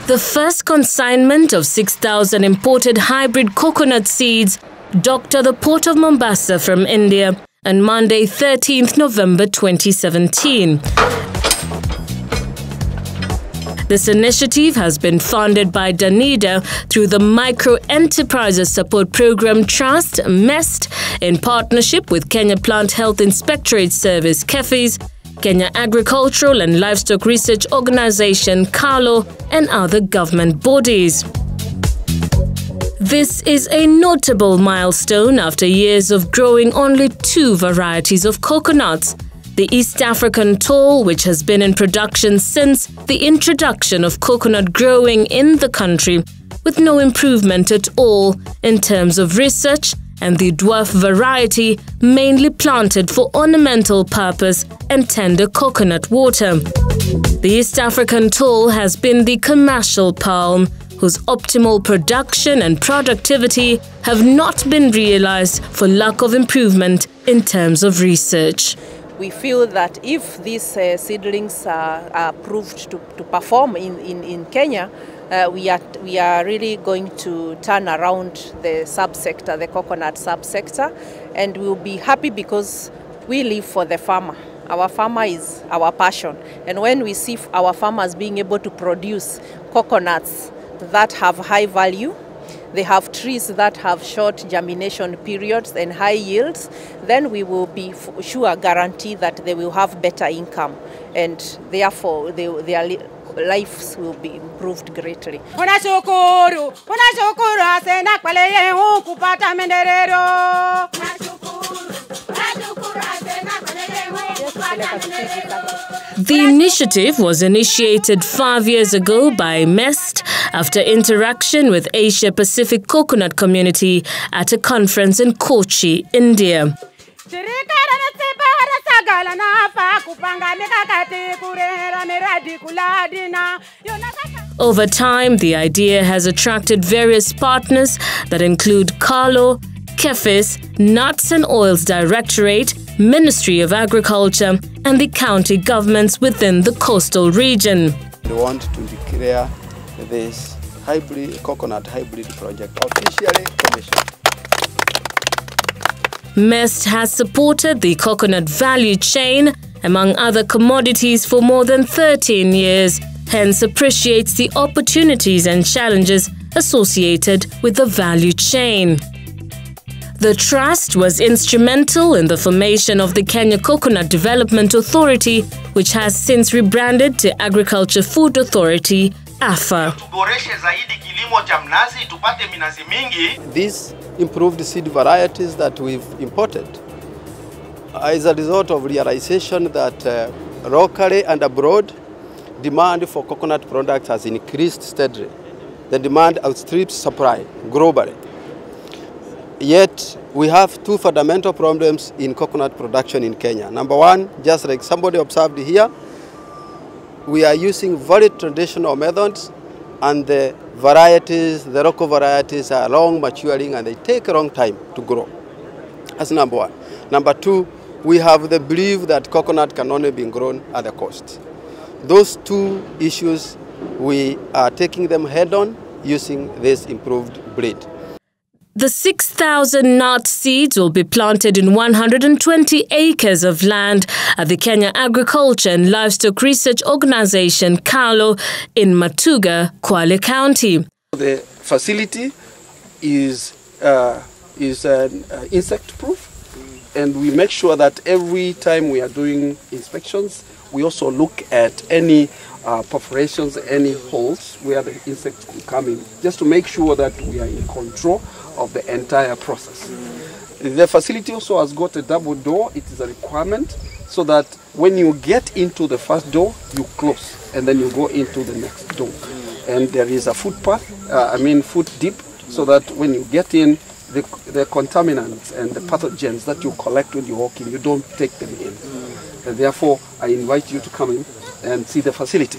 The first consignment of 6,000 imported hybrid coconut seeds docked at the port of Mombasa from India on Monday, 13th November 2017. This initiative has been funded by Danida through the Micro Enterprises Support Program Trust, MEST, in partnership with Kenya Plant Health Inspectorate Service, KEFIS, Kenya Agricultural and Livestock Research Organization, KALRO, and other government bodies. This is a notable milestone after years of growing only 2 varieties of coconuts. The East African tall, which has been in production since the introduction of coconut growing in the country, with no improvement at all in terms of research, and the dwarf variety, mainly planted for ornamental purpose and tender coconut water. The East African tall has been the commercial palm, whose optimal production and productivity have not been realized for lack of improvement in terms of research. We feel that if these seedlings are proved to perform in Kenya, we are really going to turn around the subsector, the coconut subsector, and we'll be happy because we live for the farmer. Our farmer is our passion, and when we see our farmers being able to produce coconuts that have high value, they have trees that have short germination periods and high yields, then we will be sure guarantee that they will have better income, and therefore their lives will be improved greatly. The initiative was initiated 5 years ago by MEST after interaction with Asia Pacific Coconut Community at a conference in Kochi, India. Over time, the idea has attracted various partners that include KALRO, KEFIS, Nuts and Oils Directorate, Ministry of Agriculture, and the county governments within the coastal region. We want to declare this coconut hybrid project officially commissioned. MEST has supported the coconut value chain, among other commodities, for more than 13 years, hence appreciates the opportunities and challenges associated with the value chain. The trust was instrumental in the formation of the Kenya Coconut Development Authority, which has since rebranded to Agriculture Food Authority, AFA. These improved seed varieties that we've imported is a result of realization that locally and abroad, demand for coconut products has increased steadily. The demand outstrips supply globally. Yet, we have 2 fundamental problems in coconut production in Kenya. Number one, just like somebody observed here, we are using very traditional methods, and the local varieties are long maturing and they take a long time to grow. That's number one. Number two, we have the belief that coconut can only be grown at the coast. Those 2 issues, we are taking them head on using this improved breed. The 6,000 nut seeds will be planted in 120 acres of land at the Kenya Agriculture and Livestock Research Organization, KALRO, in Matuga, Kwale County. The facility is insect-proof, and we make sure that every time we are doing inspections, we also look at any perforations, any holes where the insects could come in, just to make sure that we are in control of the entire process. The facility also has got a double door. It is a requirement so that when you get into the first door, you close and then you go into the next door. And there is a footpath, foot deep, so that when you get in, the contaminants and the pathogens that you collect when you walk in, you don't take them in. And therefore, I invite you to come in and see the facility.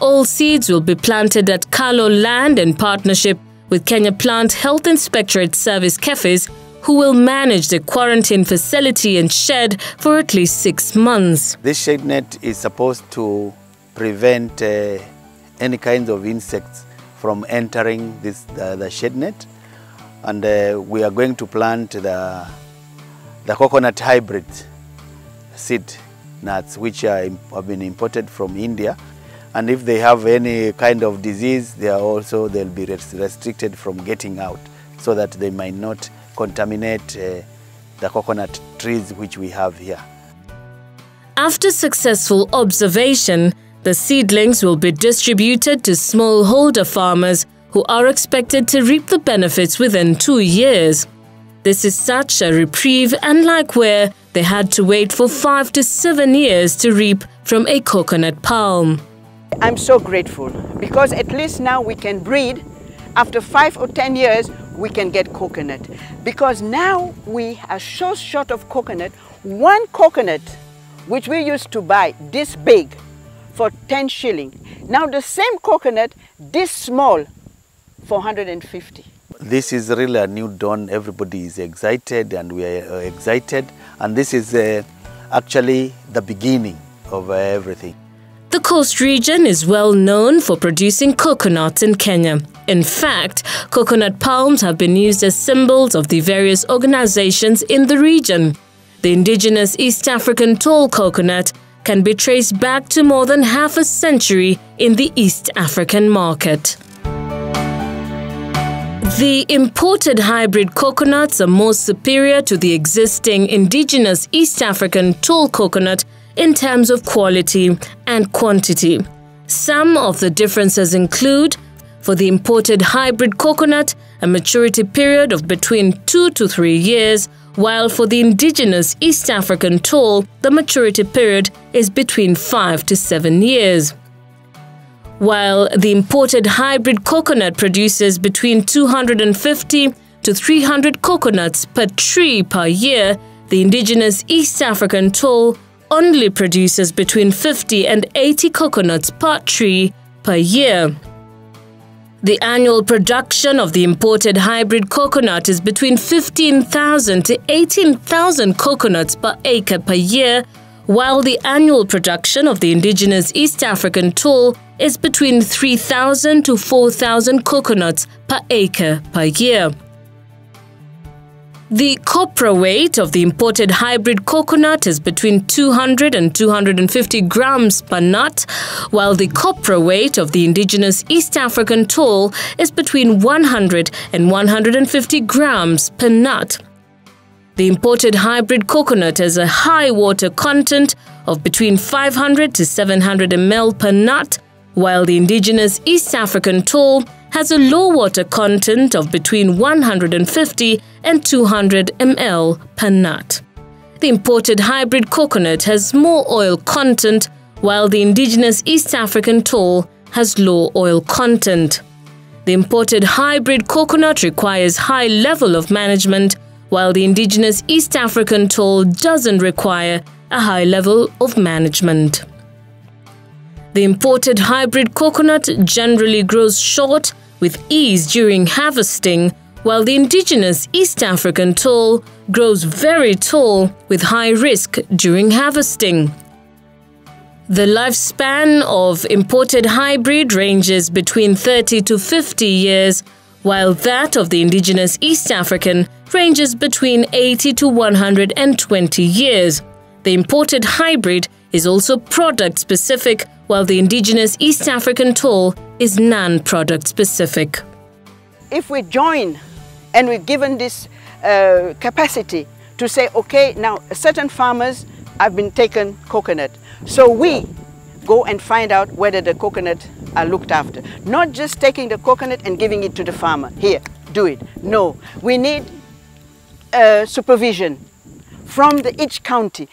All seeds will be planted at KALRO land in partnership with Kenya Plant Health Inspectorate Service, KEFIS, who will manage the quarantine facility and shed for at least 6 months. This shade net is supposed to prevent any kinds of insects from entering the shade net, and we are going to plant the coconut hybrid seed nuts, which have been imported from India, and if they have any kind of disease, they'll be restricted from getting out, so that they might not contaminate the coconut trees which we have here. After successful observation, the seedlings will be distributed to smallholder farmers who are expected to reap the benefits within 2 years. This is such a reprieve, unlike where they had to wait for 5 to 7 years to reap from a coconut palm. I'm so grateful because at least now we can breed. After 5 or 10 years, we can get coconut. Because now we are so short of coconut. One coconut, which we used to buy this big for 10 shilling. Now the same coconut, this small, for 150. This is really a new dawn. Everybody is excited and we are excited. And this is actually the beginning of everything. The coast region is well known for producing coconuts in Kenya. In fact, coconut palms have been used as symbols of the various organizations in the region. The indigenous East African tall coconut can be traced back to more than half a century in the East African market. The imported hybrid coconuts are more superior to the existing indigenous East African tall coconut in terms of quality and quantity. Some of the differences include, for the imported hybrid coconut, a maturity period of between 2 to 3 years, while for the indigenous East African tall, the maturity period is between 5 to 7 years. While the imported hybrid coconut produces between 250 to 300 coconuts per tree per year, the indigenous East African tall only produces between 50 and 80 coconuts per tree per year. The annual production of the imported hybrid coconut is between 15,000 to 18,000 coconuts per acre per year, while the annual production of the indigenous East African tall is between 3,000 to 4,000 coconuts per acre per year. The copra weight of the imported hybrid coconut is between 200 and 250 grams per nut, while the copra weight of the indigenous East African tall is between 100 and 150 grams per nut. The imported hybrid coconut has a high water content of between 500 to 700 ml per nut, while the indigenous East African tall has a low water content of between 150 and 200 ml per nut. The imported hybrid coconut has more oil content, while the indigenous East African tall has low oil content. The imported hybrid coconut requires high level of management, while the indigenous East African tall doesn't require a high level of management. The imported hybrid coconut generally grows short with ease during harvesting, while the indigenous East African tall grows very tall with high risk during harvesting. The lifespan of imported hybrid ranges between 30 to 50 years, while that of the indigenous East African ranges between 80 to 120 years. The imported hybrid is also product specific, while the indigenous East African tall is non-product specific. If we join and we're given this capacity to say, okay, now certain farmers have been taken coconut, so we go and find out whether the coconut are looked after. Not just taking the coconut and giving it to the farmer. Here, do it. No, we need supervision from each county.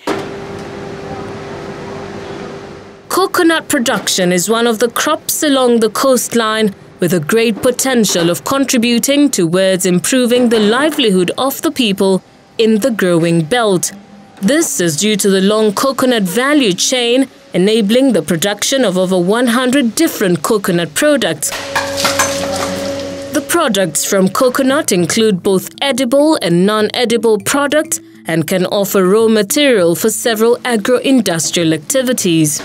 Coconut production is one of the crops along the coastline with a great potential of contributing towards improving the livelihood of the people in the growing belt. This is due to the long coconut value chain, enabling the production of over 100 different coconut products. The products from coconut include both edible and non-edible products and can offer raw material for several agro-industrial activities.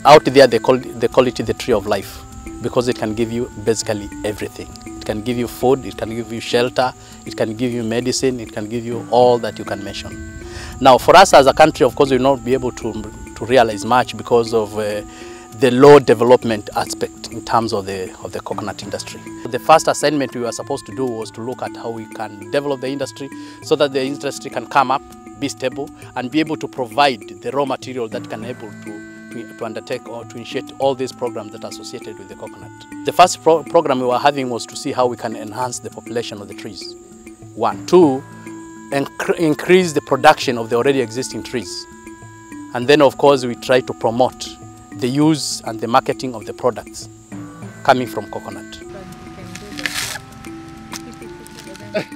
Out there, they call it the tree of life because it can give you basically everything. It can give you food, it can give you shelter, it can give you medicine, it can give you all that you can mention. Now, for us as a country, of course, we will not be able to realize much because of the low development aspect in terms of the coconut industry. The first assignment we were supposed to do was to look at how we can develop the industry so that the industry can come up, be stable, and be able to provide the raw material that can able to undertake or to initiate all these programs that are associated with the coconut. The first program we were having was to see how we can enhance the population of the trees. 1. 2, increase the production of the already existing trees. And then, of course, we try to promote the use and the marketing of the products coming from coconut.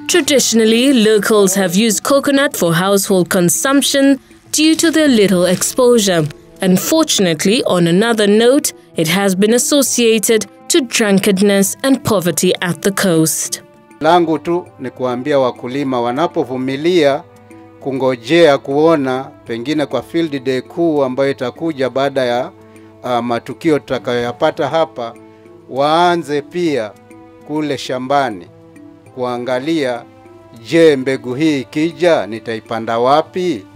Traditionally, locals have used coconut for household consumption due to their little exposure. Unfortunately, on another note, it has been associated to drunkenness and poverty at the coast. Langu tu ni kuambia wakulima wanapovumilia kungojea kuona pengine kwa field day kuu ambayo itakuja baada ya matukio tutakayoyapata hapa, waanze pia kule shambani kuangalia, je, mbegu hii ikija nitaipanda wapi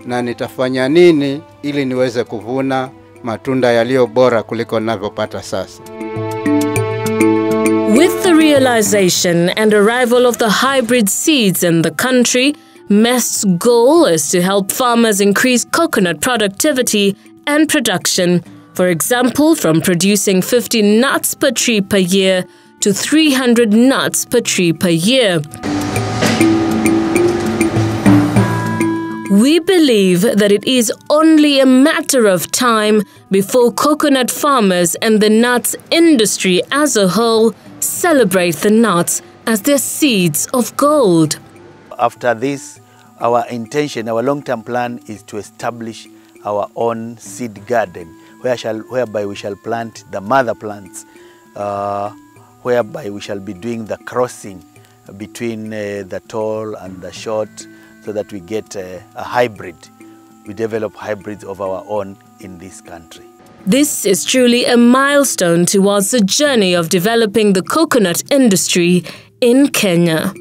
na nitafanya nini ili niweze kuvuna matunda yaliyo bora kuliko ninavyopata sasa. With the realization and arrival of the hybrid seeds in the country, MEST's goal is to help farmers increase coconut productivity and production. For example, from producing 50 nuts per tree per year to 300 nuts per tree per year. We believe that it is only a matter of time before coconut farmers and the nuts industry as a whole celebrate the nuts as their seeds of gold. After this, our intention, our long-term plan is to establish our own seed garden whereby we shall plant the mother plants, whereby we shall be doing the crossing between the tall and the short, so that we get a hybrid. We develop hybrids of our own in this country. This is truly a milestone towards the journey of developing the coconut industry in Kenya.